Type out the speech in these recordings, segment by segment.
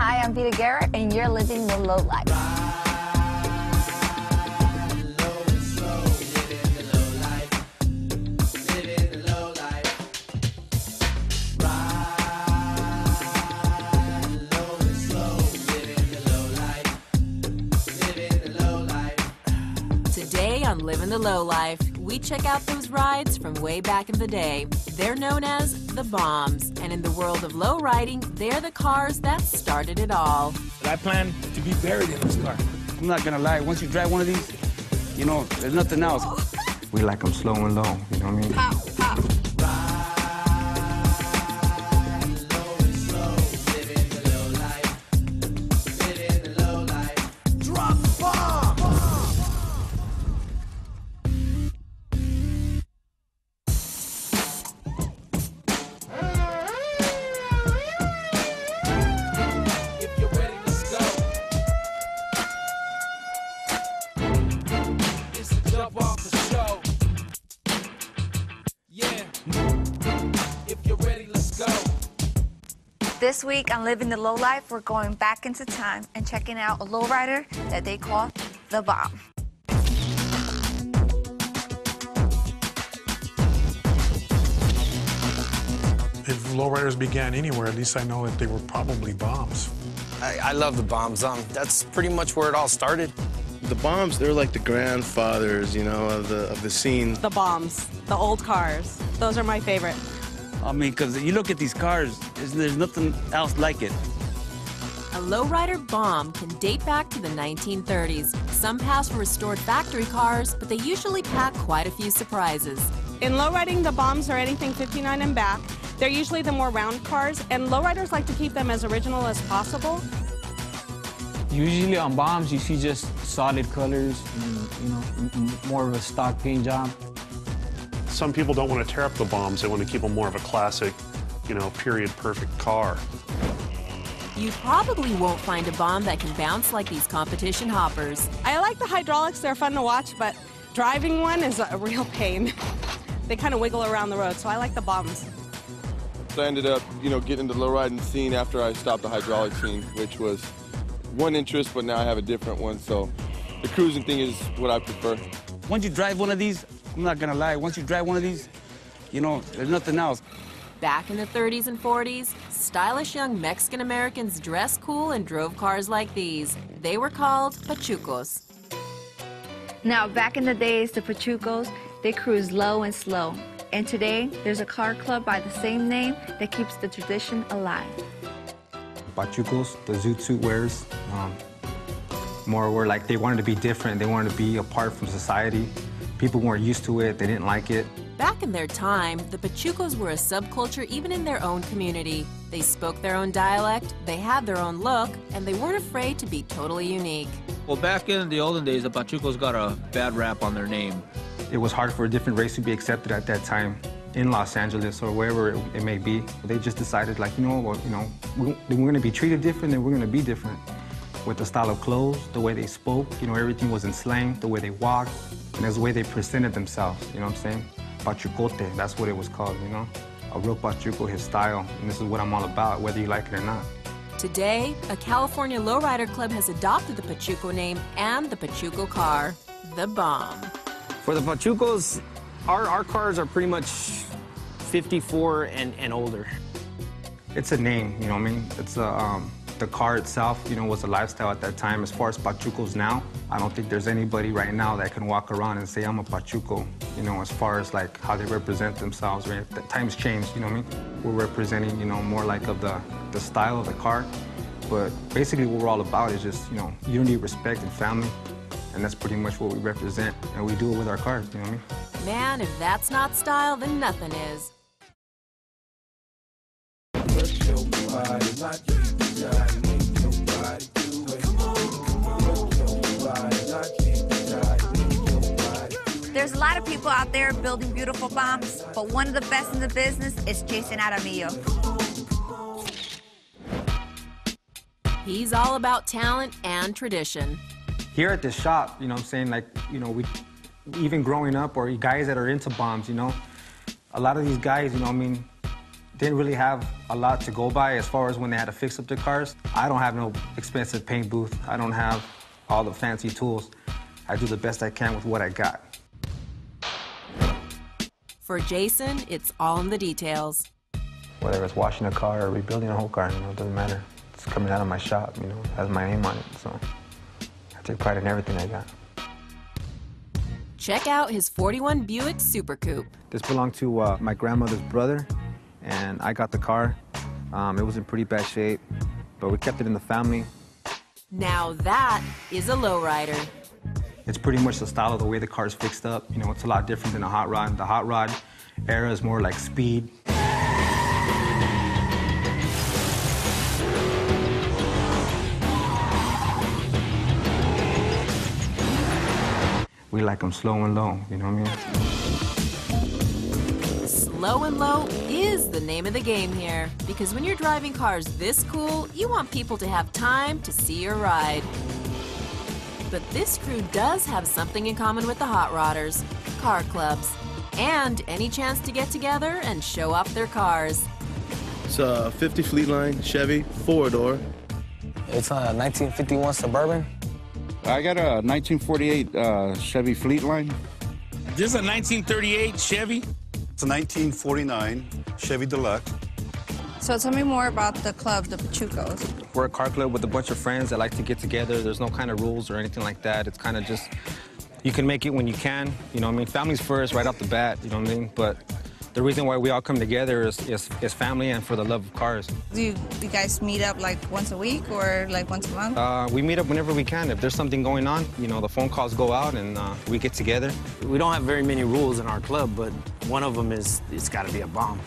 Hi, I'm Vida Guerra, and you're living the low life. Today on Livin' the Low Life, we check out those rides from way back in the day. They're known as the bombs, and in the world of low riding, they're the cars that started it all. I plan to be buried in this car. I'm not gonna lie, once you drive one of these, you know, there's nothing else. We like them slow and low, you know what I mean? Pow, pow. This week on Living the Low Life, we're going back into time and checking out a lowrider that they call the Bomb. If lowriders began anywhere, at least I know that they were probably bombs. I love the bombs. That's pretty much where it all started. The bombs, they're like the grandfathers, you know, of the scene. The bombs, the old cars, those are my favorite. I mean, because you look at these cars, there's nothing else like it. A lowrider bomb can date back to the 1930s. Some pass for restored factory cars, but they usually pack quite a few surprises. In lowriding, the bombs are anything 59 and back. They're usually the more round cars, and lowriders like to keep them as original as possible. Usually on bombs, you see just solid colors, and, you know, more of a stock paint job. Some people don't want to tear up the bombs. They want to keep them more of a classic, you know, period-perfect car. You probably won't find a bomb that can bounce like these competition hoppers. I like the hydraulics, they're fun to watch, but driving one is a real pain. They kind of wiggle around the road, so I like the bombs. So I ended up, you know, getting into the lowriding scene after I stopped the hydraulic scene, which was one interest, but now I have a different one, so the cruising thing is what I prefer. Once you drive one of these, I'm not gonna lie, once you drive one of these, you know, there's nothing else. Back in the 30s and 40s, stylish young Mexican-Americans dressed cool and drove cars like these. They were called pachucos. Now, back in the days, the Pachucos, they cruise low and slow. And today, there's a car club by the same name that keeps the tradition alive. Pachucos, the zoot suit wearers, more were like they wanted to be different. They wanted to be apart from society. People weren't used to it. They didn't like it. Back in their time, the Pachucos were a subculture even in their own community. They spoke their own dialect, they had their own look, and they weren't afraid to be totally unique. Well, back in the olden days, the Pachucos got a bad rap on their name. It was hard for a different race to be accepted at that time in Los Angeles or wherever it may be. They just decided, like, you know, well, you know, we're going to be treated different and we're going to be different. With the style of clothes, the way they spoke, you know, everything was in slang, the way they walked, and that's the way they presented themselves, you know what I'm saying? Pachucote, that's what it was called, you know? A real Pachuco, his style, and this is what I'm all about, whether you like it or not. Today, a California lowrider club has adopted the Pachuco name and the Pachuco car, the Bomb. For the Pachucos, our cars are pretty much 54 and older. It's a name, you know what I mean? It's a, the car itself, you know, was a lifestyle at that time. As far as Pachucos now, I don't think there's anybody right now that can walk around and say, I'm a Pachuco, you know, as far as like how they represent themselves. Right? The times changed, you know what I mean? We're representing, you know, more like of the style of the car. But basically what we're all about is just, you know, unity, respect, and family. And that's pretty much what we represent, and we do it with our cars, you know what I mean? Man, if that's not style, then nothing is. There's a lot of people out there building beautiful bombs, but one of the best in the business is Jaramillo. He's all about talent and tradition. Here at this shop, you know what I'm saying, like, you know, we, even growing up, or guys that are into bombs, you know, a lot of these guys, you know what I mean, didn't really have a lot to go by as far as when they had to fix up their cars. I don't have no expensive paint booth. I don't have all the fancy tools. I do the best I can with what I got. For Jason, it's all in the details. Whether it's washing a car or rebuilding a whole car, it doesn't matter. It's coming out of my shop, it has my name on it, so I take pride in everything I got. Check out his 41 Buick Super Coupe. This belonged to my grandmother's brother, and I got the car. It was in pretty bad shape, but we kept it in the family. Now that is a lowrider. It's pretty much the style of the way the car's fixed up. It's a lot different than a hot rod. The hot rod era is more like speed. We like them slow and low, you know what I mean? Slow and low is the name of the game here, because when you're driving cars this cool, you want people to have time to see your ride. But this crew does have something in common with the hot rodders, car clubs, and any chance to get together and show off their cars. It's a 50 Fleetline Chevy, 4-door. It's a 1951 Suburban. I got a 1948 Chevy Fleetline. This is a 1938 Chevy. It's a 1949 Chevy Deluxe. So tell me more about the club, the Pachucos. We're a car club with a bunch of friends that like to get together. There's no kind of rules or anything like that. It's kind of just, you can make it when you can. Family's first right off the bat, But the reason why we all come together is family and for the love of cars. Do you guys meet up like once a week or like once a month? We meet up whenever we can. If there's something going on, the phone calls go out and we get together. We don't have very many rules in our club, but one of them is it's got to be a bomb.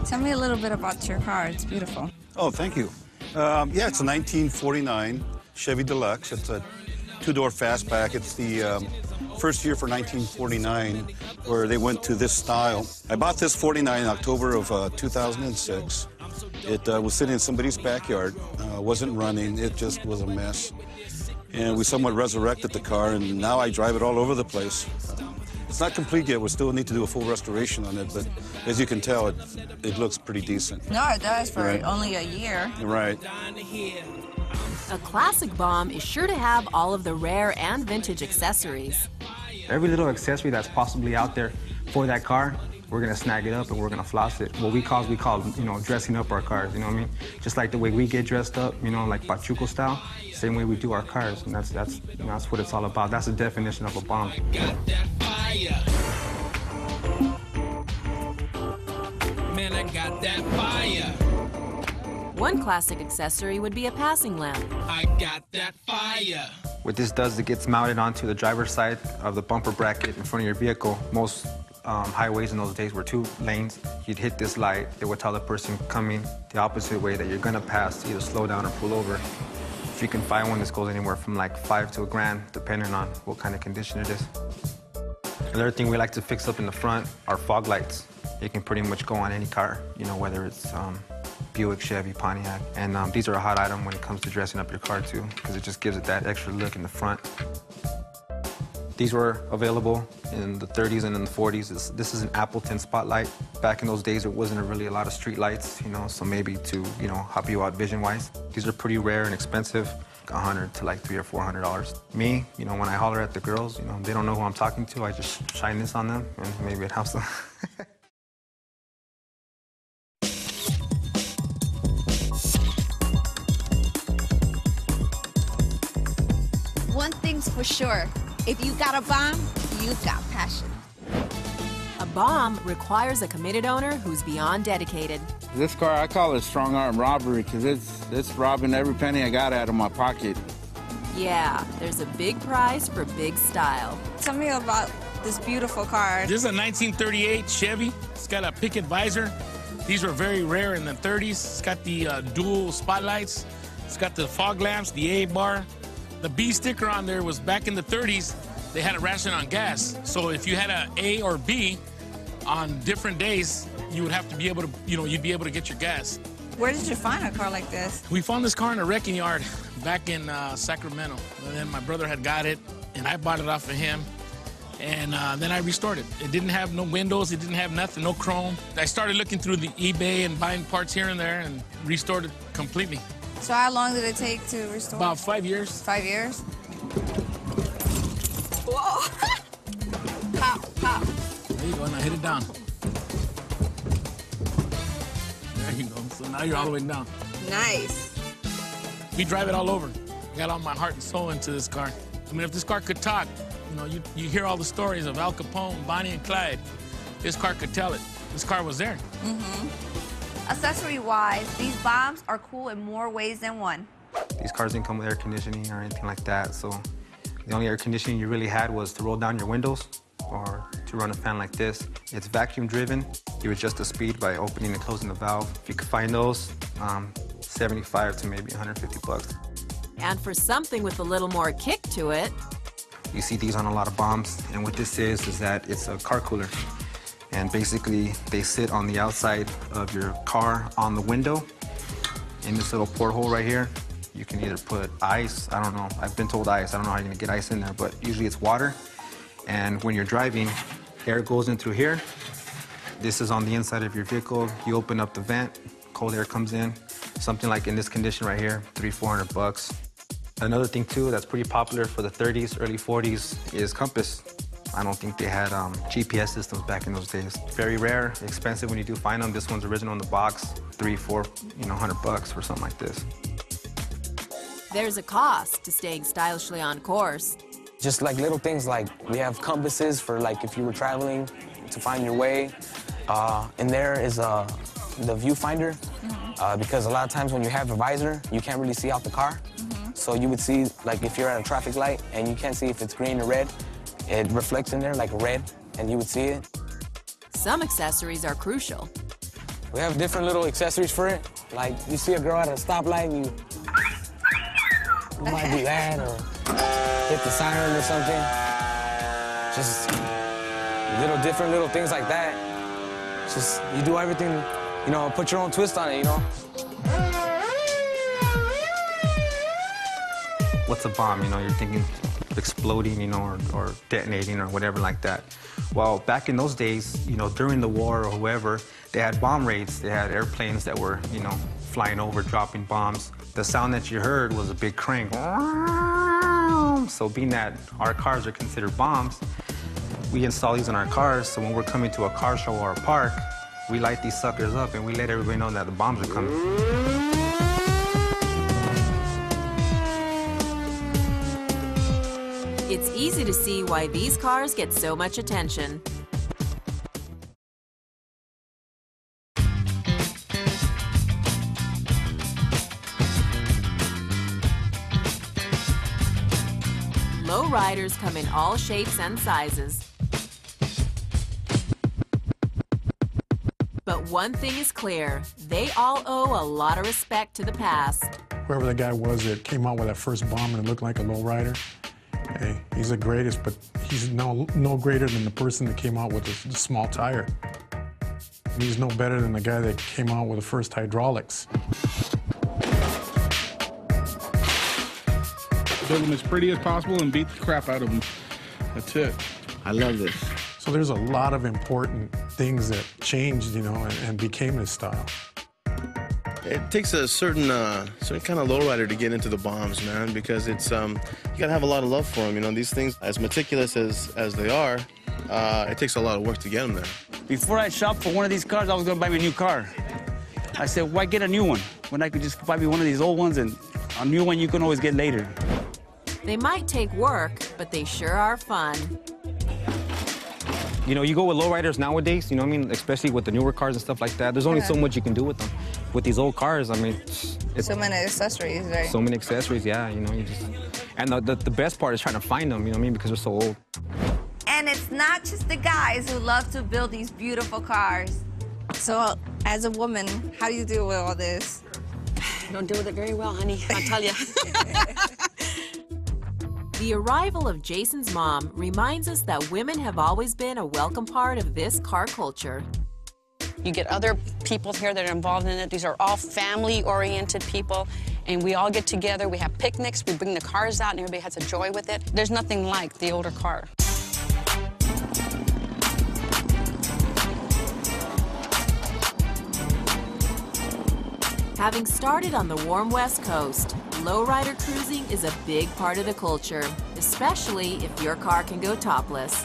Tell me a little bit about your car. It's beautiful. Oh, thank you. Yeah, it's a 1949 Chevy Deluxe. It's a two-door fastback. It's the first year for 1949 where they went to this style. I bought this 49 in October of 2006. It was sitting in somebody's backyard. Wasn't running. It just was a mess. And we somewhat resurrected the car, and now I drive it all over the place. It's not complete yet. We still need to do a full restoration on it, but as you can tell, it looks pretty decent. No, it does for only a year. Right. A classic bomb is sure to have all of the rare and vintage accessories. Every little accessory that's possibly out there for that car, we're gonna snag it up and we're gonna floss it. What we call dressing up our cars, you know what I mean? Just like the way we get dressed up, like Pachuco style, same way we do our cars, and that's what it's all about. That's the definition of a bomb. Man, I got that fire. One classic accessory would be a passing lamp. I got that fire. What this does, it gets mounted onto the driver's side of the bumper bracket in front of your vehicle. Most highways in those days were 2 lanes. You'd hit this light, it would tell the person coming the opposite way that you're gonna pass to either slow down or pull over. If you can find one, this goes anywhere from like $5 to $1,000, depending on what kind of condition it is. Another thing we like to fix up in the front are fog lights. It can pretty much go on any car, whether it's Buick, Chevy, Pontiac. And these are a hot item when it comes to dressing up your car too, because it just gives it that extra look in the front. These were available in the 30s and in the 40s. This is an Appleton spotlight. Back in those days, there wasn't really a lot of street lights, so maybe to, help you out vision-wise. These are pretty rare and expensive, $100 to like $300 or $400. Me, when I holler at the girls, they don't know who I'm talking to. I just shine this on them, and maybe it helps them. One thing's for sure. If you got a bomb, you got passion. A bomb requires a committed owner who's beyond dedicated. This car, I call it strong arm robbery because it's robbing every penny I got out of my pocket. Yeah, there's a big prize for big style. Tell me about this beautiful car. This is a 1938 Chevy. It's got a picket visor. These were very rare in the 30s. It's got the dual spotlights. It's got the fog lamps, the A bar. The B sticker on there was back in the 30s, they had a ration on gas. So if you had an A or B on different days, you would have to be able to, you'd be able to get your gas. Where did you find a car like this? We found this car in a wrecking yard back in Sacramento. And then my brother had got it, and I bought it off of him. And then I restored it. It didn't have no windows, it didn't have nothing, no chrome. I started looking through the eBay and buying parts here and there and restored it completely. So how long did it take to restore? About 5 years. 5 years? Whoa! Pop, pop. There you go, now hit it down. There you go, so now you're all the way down. Nice. We drive it all over. I got all my heart and soul into this car. I mean, if this car could talk, you know, you hear all the stories of Al Capone, Bonnie and Clyde. This car could tell it. This car was there. Accessory-wise, these bombs are cool in more ways than one. These cars didn't come with air conditioning or anything like that, so the only air conditioning you really had was to roll down your windows or to run a fan like this. It's vacuum driven. You adjust the speed by opening and closing the valve. If you could find those, 75 to maybe 150 bucks. And for something with a little more kick to it, you see these on a lot of bombs, and what this is that it's a car cooler. And basically, they sit on the outside of your car on the window. In this little porthole right here, you can either put ice, I don't know, I've been told ice, I don't know how you're gonna get ice in there, but usually it's water. And when you're driving, air goes in through here. This is on the inside of your vehicle. You open up the vent, cold air comes in. Something like in this condition right here, $300-400 bucks. Another thing too that's pretty popular for the 30s, early 40s is compass. I don't think they had GPS systems back in those days. Very rare, expensive when you do find them. This one's original in the box, $300-400 bucks for something like this. there's a cost to staying stylishly on course. Just like little things like we have compasses for like if you were traveling to find your way. And there is the viewfinder, because a lot of times when you have a visor, you can't really see out the car. So you would see, like if you're at a traffic light and you can't see if it's green or red, it reflects in there like red, and you would see it. Some accessories are crucial. We have different little accessories for it. Like you see a girl at a stoplight, you might do that, or hit the siren or something. Just different little things like that. Just, you do everything, you know, put your own twist on it, you know? What's a bomb? You know, you're thinking exploding, you know, or detonating or whatever like that. Well, back in those days, you know, during the war or whoever, they had bomb raids. They had airplanes that were, you know, flying over, dropping bombs. The sound that you heard was a big crank. So being that our cars are considered bombs, we install these in our cars, so when we're coming to a car show or a park, we light these suckers up and we let everybody know that the bombs are coming. It's easy to see why these cars get so much attention. Lowriders come in all shapes and sizes. But one thing is clear, they all owe a lot of respect to the past. Whoever the guy was that came out with that first bomb and it looked like a lowrider, hey, he's the greatest, but he's no greater than the person that came out with the small tire. And he's no better than the guy that came out with the first hydraulics. Build them as pretty as possible and beat the crap out of them. That's it. I love this. So there's a lot of important things that changed, you know, and became this style. It takes a certain kind of lowrider to get into the bombs, man, because it's you gotta have a lot of love for them. You know, these things, as meticulous as they are, it takes a lot of work to get them there. Before I shopped for one of these cars, I was gonna buy me a new car. I said, why get a new one when I could just buy me one of these old ones, and a new one you can always get later. They might take work, but they sure are fun. You know, you go with lowriders nowadays, you know what I mean? Especially with the newer cars and stuff like that. There's only so much you can do with them. With these old cars, I mean, it's so many accessories, right? So many accessories, yeah, you know, you just... And the best part is trying to find them, you know what I mean? Because they're so old. And it's not just the guys who love to build these beautiful cars. So, as a woman, how do you deal with all this? I don't deal with it very well, honey, I'll tell you. The arrival of Jason's mom reminds us that women have always been a welcome part of this car culture. You get other people here that are involved in it. These are all family-oriented people, and we all get together. We have picnics. We bring the cars out, and everybody has a joy with it. There's nothing like the older car. Having started on the warm West Coast, lowrider cruising is a big part of the culture, especially if your car can go topless.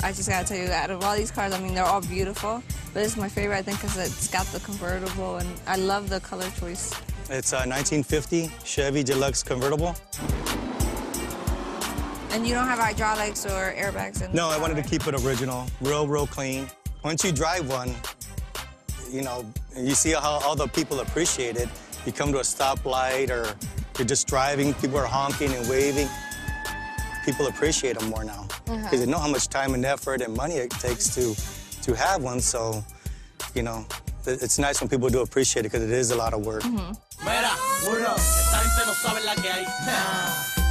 I just gotta tell you, out of all these cars, I mean, they're all beautiful, but it's my favorite, I think, because it's got the convertible, and I love the color choice. It's a 1950 Chevy Deluxe convertible. And you don't have hydraulics or airbags in No, I wanted to keep it original, real clean. Once you drive one, you know, you see how all the people appreciate it. You come to a stoplight or you're just driving, people are honking and waving. People appreciate them more now because they know how much time and effort and money it takes to have one. So, you know, it's nice when people do appreciate it because it is a lot of work. Mira, burro, esta gente no sabe la que hay.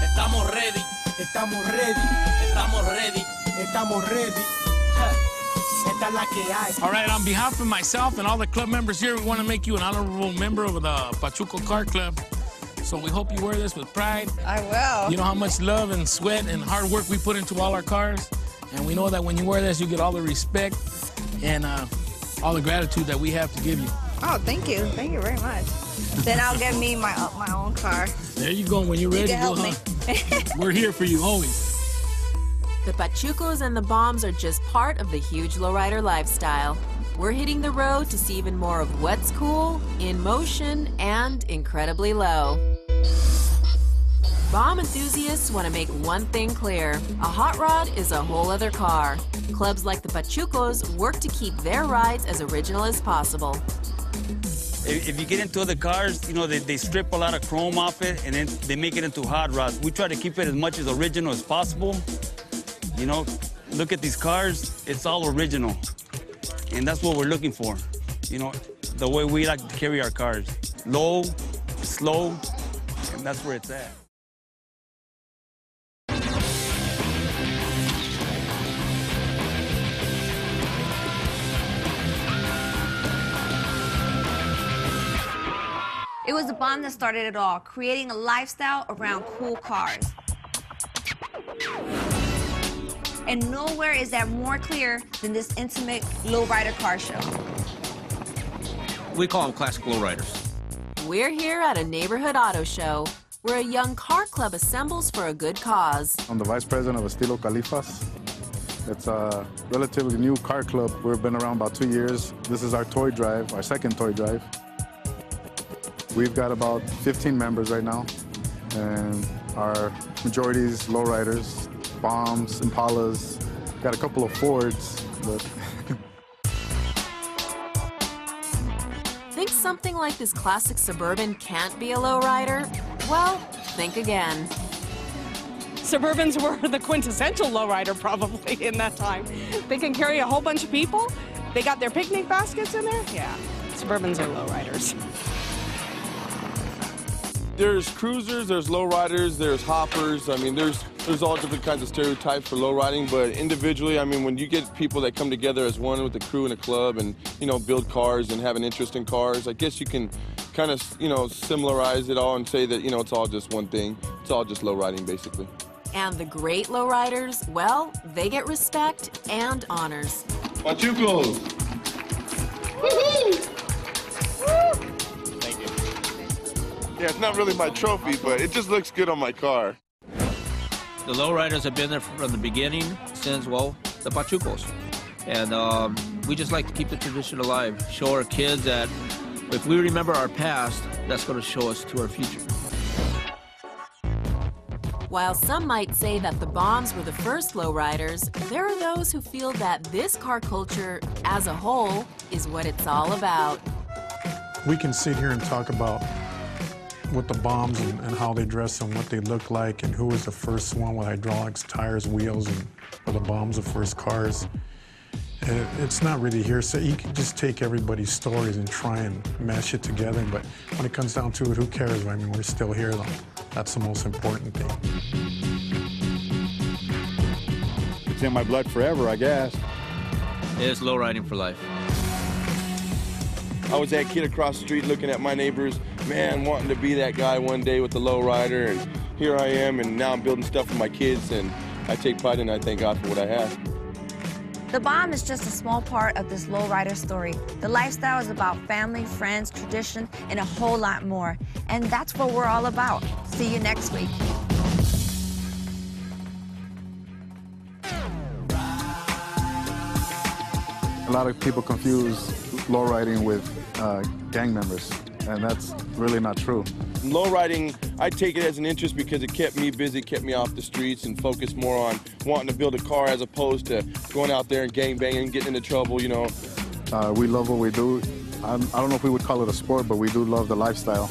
Estamos ready, estamos ready, estamos ready, estamos ready. All right, on behalf of myself and all the club members here, we want to make you an honorable member of the Pachuco Car Club. So we hope you wear this with pride. I will. You know how much love and sweat and hard work we put into all our cars. And we know that when you wear this, you get all the respect and all the gratitude that we have to give you. Oh, thank you. Thank you very much. Then I'll get me my own car. There you go. When you're ready, you can help me. We're here for you always. The Pachucos and the Bombs are just part of the huge lowrider lifestyle. We're hitting the road to see even more of what's cool, in motion, and incredibly low. Bomb enthusiasts want to make one thing clear. A hot rod is a whole other car. Clubs like the Pachucos work to keep their rides as original as possible. If you get into other cars, you know, they strip a lot of chrome off it and then they make it into hot rods. We try to keep it as much as original as possible. You know, look at these cars, it's all original. And that's what we're looking for. You know, the way we like to carry our cars. Low, slow, and that's where it's at. It was the Bomb that started it all, creating a lifestyle around cool cars. And nowhere is that more clear than this intimate lowrider car show. We call them classic lowriders. We're here at a neighborhood auto show where a young car club assembles for a good cause. I'm the vice president of Estilo Califas. It's a relatively new car club. We've been around about 2 years. This is our toy drive, our second toy drive. We've got about 15 members right now, and our majority is lowriders. Bombs, Impalas, got a couple of Fords, but... Think something like this classic Suburban can't be a lowrider? Well, think again. Suburbans were the quintessential lowrider probably in that time. They can carry a whole bunch of people. They got their picnic baskets in there. Yeah, Suburbans are lowriders. There's cruisers, there's lowriders, there's hoppers. I mean, there's all different kinds of stereotypes for lowriding, but individually, I mean, when you get people that come together as one with a crew and a club and, you know, build cars and have an interest in cars, I guess you can kind of, you know, similarize it all and say that, you know, it's all just one thing. It's all just lowriding, basically. And the great lowriders, well, they get respect and honors. Pachucos! Woohoo! Yeah, it's not really my trophy, but it just looks good on my car. The lowriders have been there from the beginning since, well, the Pachucos. And we just like to keep the tradition alive, show our kids that if we remember our past, that's going to show us to our future. While some might say that the Bombs were the first lowriders, there are those who feel that this car culture as a whole is what it's all about. We can sit here and talk about what the Bombs and how they dress and what they look like and who was the first one with hydraulics, tires, wheels, and were the Bombs the first cars. And it's not really hearsay. You can just take everybody's stories and try and mash it together, but when it comes down to it, who cares? I mean, we're still here, though. That's the most important thing. It's in my blood forever, I guess. It's lowriding for life. I was that kid across the street looking at my neighbors, man, wanting to be that guy one day with the lowrider, and here I am, and now I'm building stuff for my kids, and I take pride in it. I thank God for what I have. The bomb is just a small part of this lowrider story. The lifestyle is about family, friends, tradition, and a whole lot more. And that's what we're all about. See you next week. A lot of people confuse lowriding with gang members, and that's really not true. Lowriding, I take it as an interest because it kept me busy, kept me off the streets, and focused more on wanting to build a car as opposed to going out there and gang banging, getting into trouble, We love what we do. I don't know if we would call it a sport, but we do love the lifestyle.